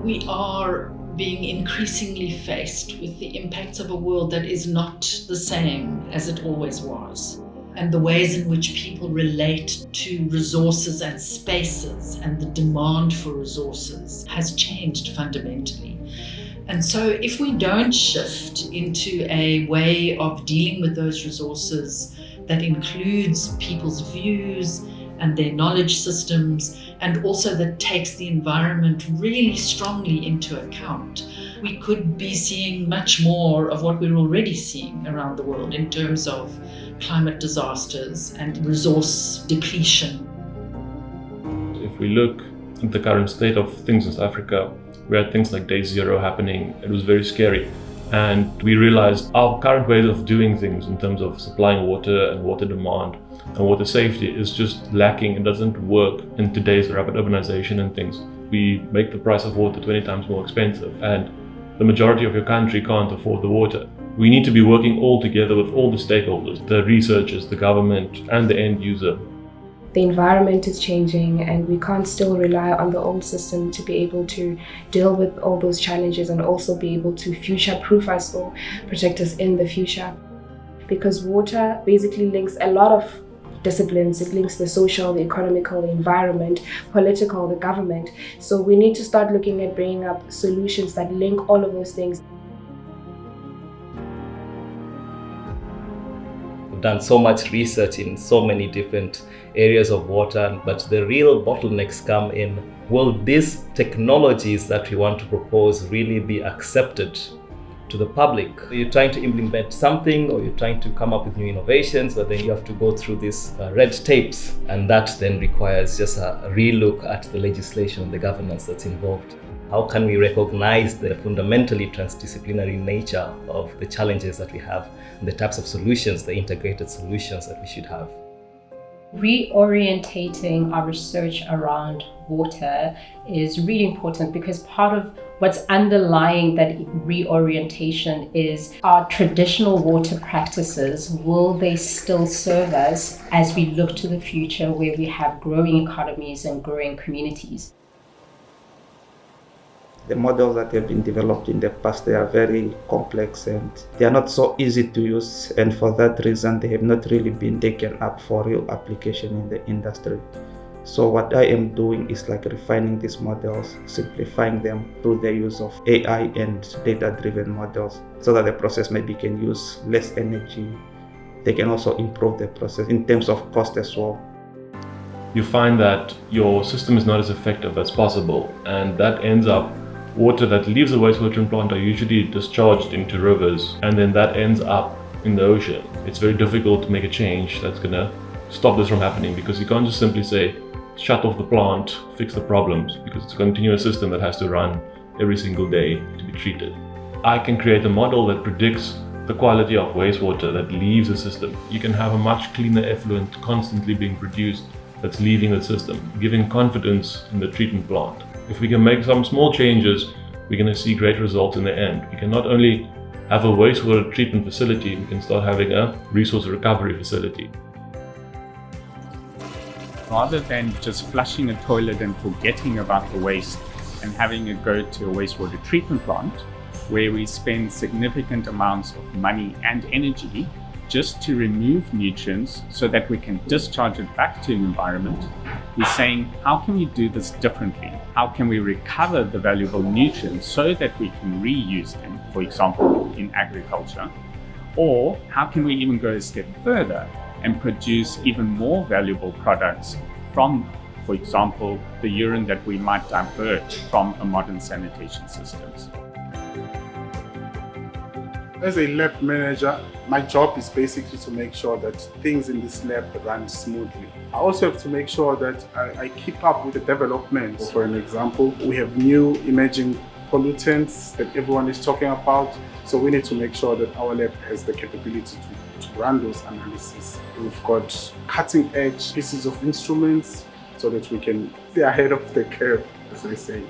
We are being increasingly faced with the impacts of a world that is not the same as it always was. And the ways in which people relate to resources and spaces and the demand for resources has changed fundamentally. And so if we don't shift into a way of dealing with those resources that includes people's views and their knowledge systems, and also that takes the environment really strongly into account, we could be seeing much more of what we're already seeing around the world in terms of climate disasters and resource depletion. If we look at the current state of things in South Africa, we had things like Day Zero happening. It was very scary. And we realized our current ways of doing things in terms of supplying water and water demand and water safety is just lacking. It doesn't work in today's rapid urbanization and things. We make the price of water 20 times more expensive, and the majority of your country can't afford the water. We need to be working all together with all the stakeholders, the researchers, the government, and the end user. The environment is changing, and we can't still rely on the old system to be able to deal with all those challenges and also be able to future-proof us or protect us in the future. Because water basically links a lot of disciplines. It links the social, the economical, the environment, political, the government. So we need to start looking at bringing up solutions that link all of those things. We've done so much research in so many different areas of water, but the real bottlenecks come in, will these technologies that we want to propose really be accepted to the public? You're trying to implement something, or you're trying to come up with new innovations, but then you have to go through these red tapes, and that then requires just a relook at the legislation and the governance that's involved. How can we recognize the fundamentally transdisciplinary nature of the challenges that we have and the types of solutions, the integrated solutions that we should have? Reorientating our research around water is really important, because part of what's underlying that reorientation is our traditional water practices. Will they still serve us as we look to the future, where we have growing economies and growing communities? The models that have been developed in the past, they are very complex and they are not so easy to use, and for that reason they have not really been taken up for real application in the industry. So what I am doing is like refining these models, simplifying them through the use of AI and data-driven models, so that the process maybe can use less energy. They can also improve the process in terms of cost as well. You find that your system is not as effective as possible, and that ends up water that leaves the wastewater treatment plant are usually discharged into rivers, and then that ends up in the ocean. It's very difficult to make a change that's going to stop this from happening, because you can't just simply say, shut off the plant, fix the problems, because it's a continuous system that has to run every single day to be treated. I can create a model that predicts the quality of wastewater that leaves the system. You can have a much cleaner effluent constantly being produced that's leaving the system, giving confidence in the treatment plant. If we can make some small changes, we're going to see great results in the end. We can not only have a wastewater treatment facility, we can start having a resource recovery facility. Rather than just flushing a toilet and forgetting about the waste and having it go to a wastewater treatment plant, where we spend significant amounts of money and energy just to remove nutrients so that we can discharge it back to the environment, we're saying, how can we do this differently? How can we recover the valuable nutrients so that we can reuse them, for example, in agriculture? Or how can we even go a step further and produce even more valuable products from, for example, the urine that we might divert from a modern sanitation systems? As a lab manager, my job is basically to make sure that things in this lab run smoothly. I also have to make sure that I keep up with the developments. For an example, we have new emerging pollutants that everyone is talking about. So we need to make sure that our lab has the capability to run those analyses. We've got cutting edge pieces of instruments so that we can stay ahead of the curve, as they say.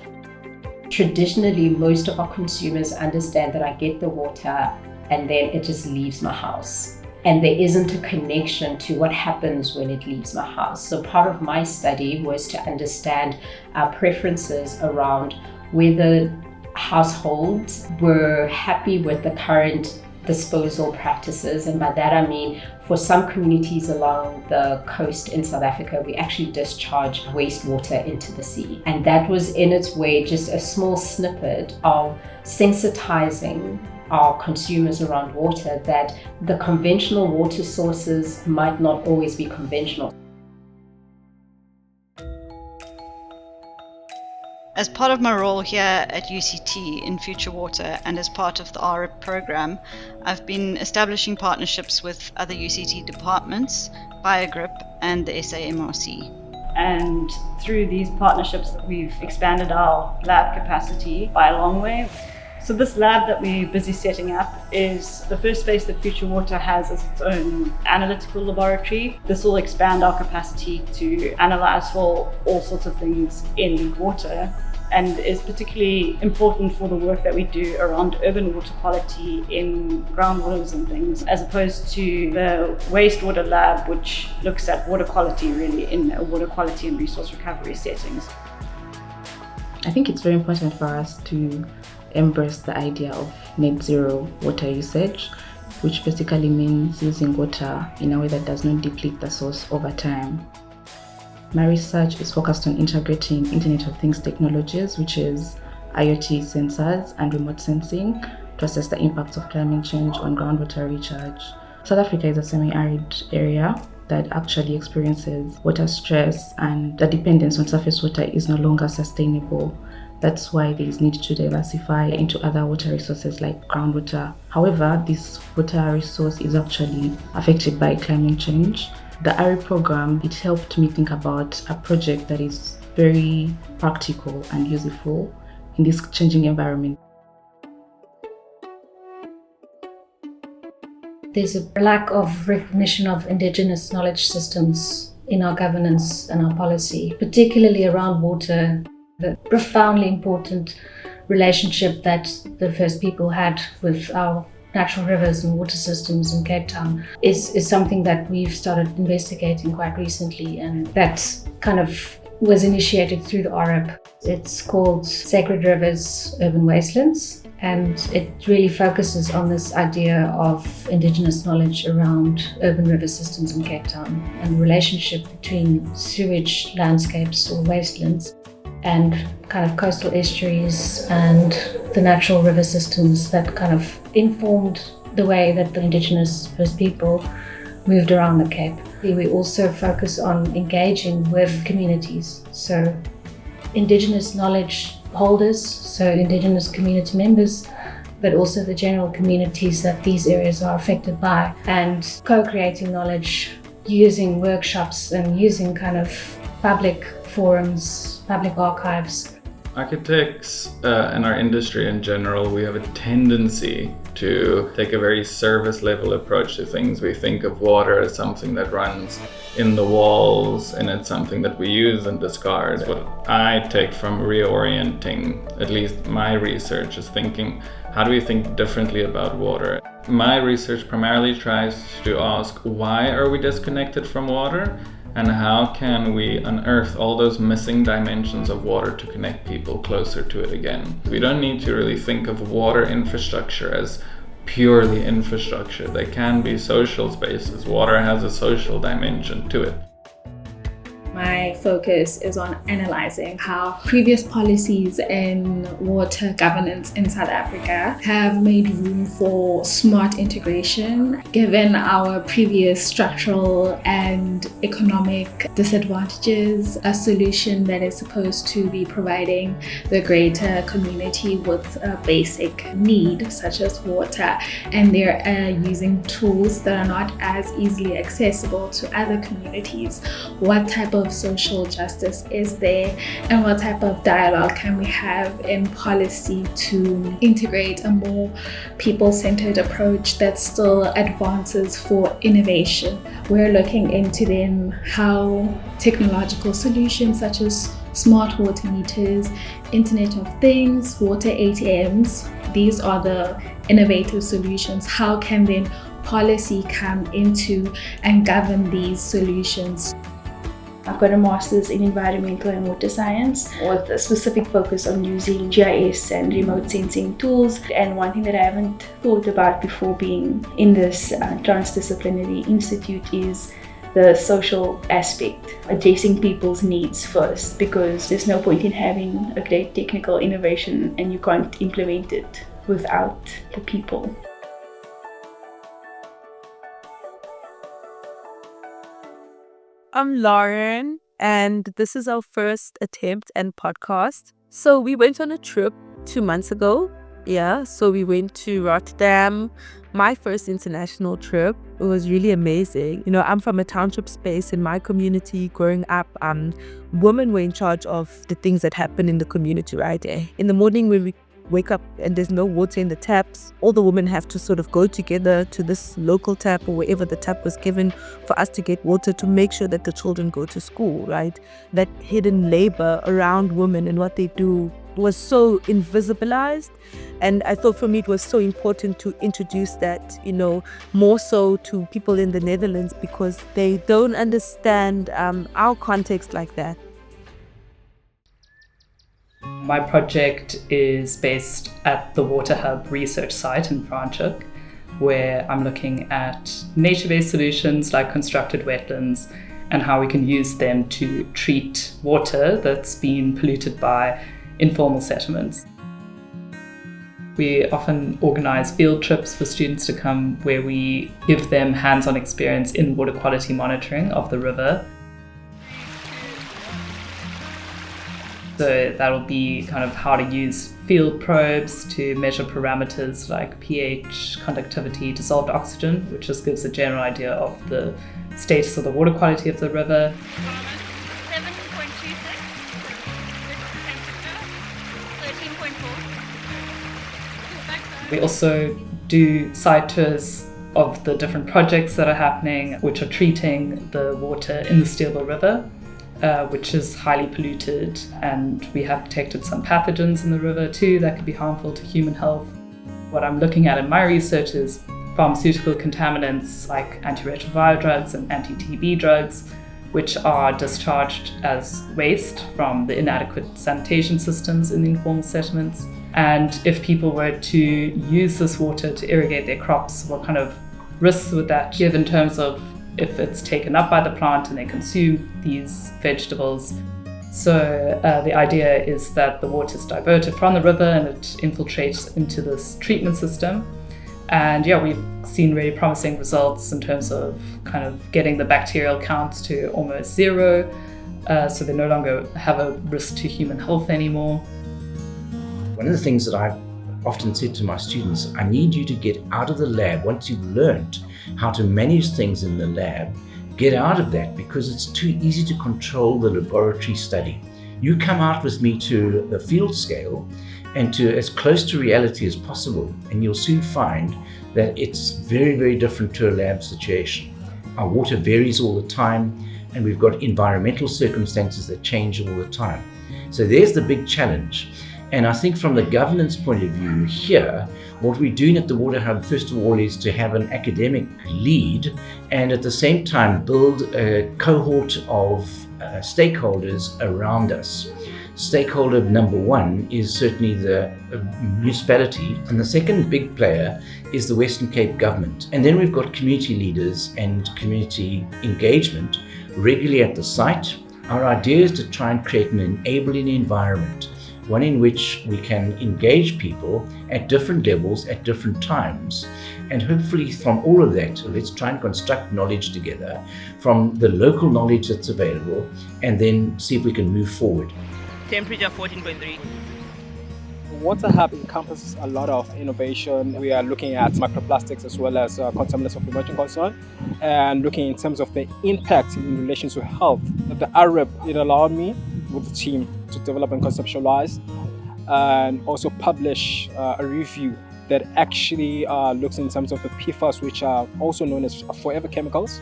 Traditionally, most of our consumers understand that I get the water and then it just leaves my house. And there isn't a connection to what happens when it leaves my house. So part of my study was to understand our preferences around whether households were happy with the current disposal practices. And by that I mean, for some communities along the coast in South Africa, we actually discharge wastewater into the sea. And that was in its way just a small snippet of sensitizing our consumers around water, that the conventional water sources might not always be conventional. As part of my role here at UCT in Future Water and as part of the RRIP program, I've been establishing partnerships with other UCT departments, BioGrip and the SAMRC. And through these partnerships, we've expanded our lab capacity by a long way. So this lab that we're busy setting up is the first space that Future Water has as its own analytical laboratory. This will expand our capacity to analyze for all sorts of things in water, and is particularly important for the work that we do around urban water quality in groundwaters and things, as opposed to the wastewater lab, which looks at water quality really in water quality and resource recovery settings. I think it's very important for us to embrace the idea of net zero water usage, which basically means using water in a way that does not deplete the source over time. My research is focused on integrating Internet of Things technologies, which is IoT sensors and remote sensing, to assess the impacts of climate change on groundwater recharge. South Africa is a semi-arid area that actually experiences water stress, and the dependence on surface water is no longer sustainable. That's why there is need to diversify into other water resources like groundwater. However, this water resource is actually affected by climate change. The RRIP program, it helped me think about a project that is very practical and useful in this changing environment. There's a lack of recognition of indigenous knowledge systems in our governance and our policy, particularly around water. The profoundly important relationship that the first people had with our natural rivers and water systems in Cape Town is something that we've started investigating quite recently, and that kind of was initiated through the RRIP. It's called Sacred Rivers, Urban Wastelands, and it really focuses on this idea of indigenous knowledge around urban river systems in Cape Town and the relationship between sewage landscapes or wastelands and kind of coastal estuaries and the natural river systems that kind of informed the way that the indigenous first people moved around the Cape. We also focus on engaging with communities, so indigenous knowledge holders, so indigenous community members, but also the general communities that these areas are affected by, and co-creating knowledge using workshops and using kind of public forums, public archives. Architects and our industry in general, we have a tendency to take a very service level approach to things. We think of water as something that runs in the walls, and it's something that we use and discard. What I take from reorienting, at least my research, is thinking, how do we think differently about water? My research primarily tries to ask, why are we disconnected from water? And how can we unearth all those missing dimensions of water to connect people closer to it again? We don't need to really think of water infrastructure as purely infrastructure. They can be social spaces. Water has a social dimension to it. My focus is on analyzing how previous policies in water governance in South Africa have made room for smart integration, given our previous structural and economic disadvantages. A solution that is supposed to be providing the greater community with a basic need, such as water, and they're using tools that are not as easily accessible to other communities. What type of social justice is there, and what type of dialogue can we have in policy to integrate a more people-centered approach that still advances for innovation? We're looking into then how technological solutions such as smart water meters, Internet of Things, water ATMs, these are the innovative solutions. How can then policy come into and govern these solutions? I've got a master's in environmental and water science with a specific focus on using GIS and remote sensing tools. And one thing that I haven't thought about before being in this transdisciplinary institute is the social aspect, addressing people's needs first, because there's no point in having a great technical innovation and you can't implement it without the people. I'm Lauren, and this is our first attempt and podcast. So we went on a trip 2 months ago. So we went to Rotterdam, my first international trip. It was really amazing. I'm from a township space in my community. Growing up, women were in charge of the things that happen in the community, right? In the morning when we wake up and there's no water in the taps, all the women have to sort of go together to this local tap or wherever the tap was given for us to get water to make sure that the children go to school, right? That hidden labor around women and what they do was so invisibilized. And I thought for me it was so important to introduce that, more so to people in the Netherlands, because they don't understand our context like that. My project is based at the Water Hub research site in Franschhoek, where I'm looking at nature-based solutions like constructed wetlands and how we can use them to treat water that's been polluted by informal settlements. We often organize field trips for students to come where we give them hands-on experience in water quality monitoring of the river. So that'll be kind of how to use field probes to measure parameters like pH, conductivity, dissolved oxygen, which just gives a general idea of the status of the water quality of the river. 7.26, 13.4. We also do site tours of the different projects that are happening, which are treating the water in the Steelville River, which is highly polluted, and we have detected some pathogens in the river too that could be harmful to human health. What I'm looking at in my research is pharmaceutical contaminants like antiretroviral drugs and anti-TB drugs, which are discharged as waste from the inadequate sanitation systems in the informal settlements. And if people were to use this water to irrigate their crops, what kind of risks would that give in terms of if it's taken up by the plant and they consume these vegetables? So the idea is that the water is diverted from the river and it infiltrates into this treatment system. And we've seen really promising results in terms of kind of getting the bacterial counts to almost zero. So they no longer have a risk to human health anymore. One of the things that I've often said to my students, I need you to get out of the lab once you've learned how to manage things in the lab. Get out of that, because it's too easy to control the laboratory study. You come out with me to the field scale and to as close to reality as possible, and you'll soon find that it's very, very different to a lab situation. Our water varies all the time, and we've got environmental circumstances that change all the time. So there's the big challenge. And I think from the governance point of view here, what we're doing at the Water Hub, first of all, is to have an academic lead and at the same time build a cohort of stakeholders around us. Stakeholder number one is certainly the municipality, and the second big player is the Western Cape government. And then we've got community leaders and community engagement regularly at the site. Our idea is to try and create an enabling environment, one in which we can engage people at different levels at different times. And hopefully from all of that, let's try and construct knowledge together from the local knowledge that's available, and then see if we can move forward. Temperature 14.3. Water Hub encompasses a lot of innovation. We are looking at microplastics as well as contaminants of emerging concern, and looking in terms of the impact in relation to health. The RRIP, it allowed me with the team to develop and conceptualize and also publish a review that actually looks in terms of the PFAS, which are also known as forever chemicals,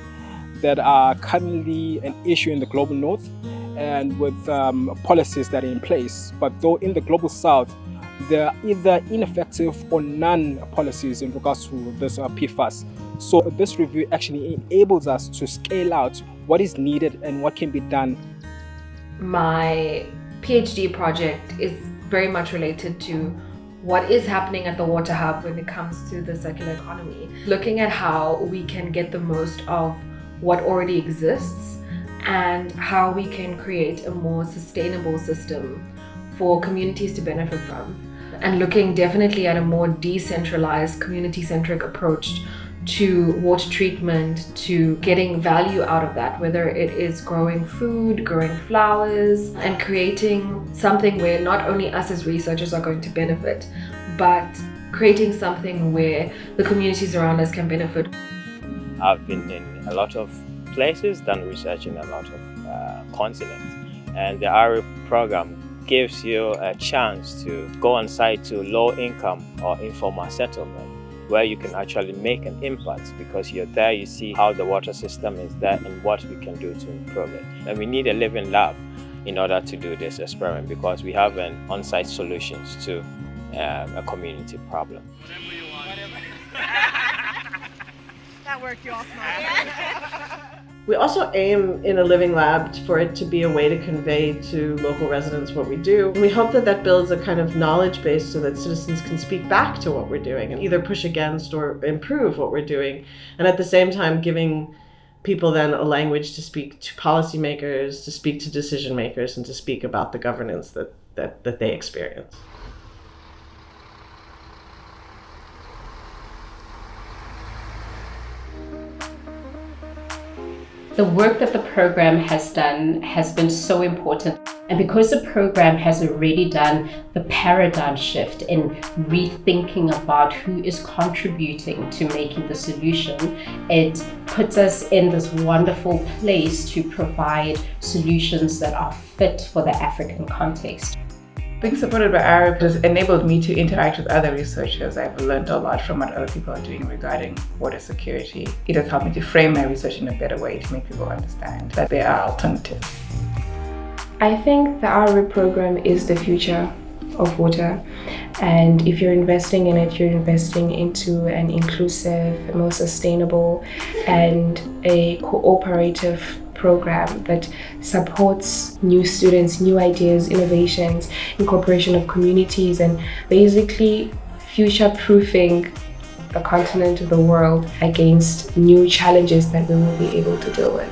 that are currently an issue in the global north and with policies that are in place. But though in the global south, there are either ineffective or none policies in regards to this PFAS. So this review actually enables us to scale out what is needed and what can be done. My PhD project is very much related to what is happening at the Water Hub when it comes to the circular economy. Looking at how we can get the most of what already exists and how we can create a more sustainable system for communities to benefit from. And looking definitely at a more decentralized, community-centric approach to water treatment, to getting value out of that, whether it is growing food, growing flowers, and creating something where not only us as researchers are going to benefit, but creating something where the communities around us can benefit. I've been in a lot of places, done research in a lot of continents, and the RRIP program gives you a chance to go on site to low-income or informal settlement, where you can actually make an impact because you're there, you see how the water system is there and what we can do to improve it. And we need a living lab in order to do this experiment because we have an on-site solutions to a community problem. That worked you off now. We also aim in a living lab for it to be a way to convey to local residents what we do. And we hope that that builds a kind of knowledge base so that citizens can speak back to what we're doing and either push against or improve what we're doing. And at the same time, giving people then a language to speak to policymakers, to speak to decision makers, and to speak about the governance that they experience. The work that the program has done has been so important. And because the program has already done the paradigm shift in rethinking about who is contributing to making the solution, it puts us in this wonderful place to provide solutions that are fit for the African context. Being supported by RRIP has enabled me to interact with other researchers. I've learned a lot from what other people are doing regarding water security. It has helped me to frame my research in a better way to make people understand that there are alternatives. I think the RRIP program is the future of water, and if you're investing in it, you're investing into an inclusive, more sustainable, and a cooperative program that supports new students, new ideas, innovations, incorporation of communities, and basically future-proofing the continent of the world against new challenges that we will be able to deal with.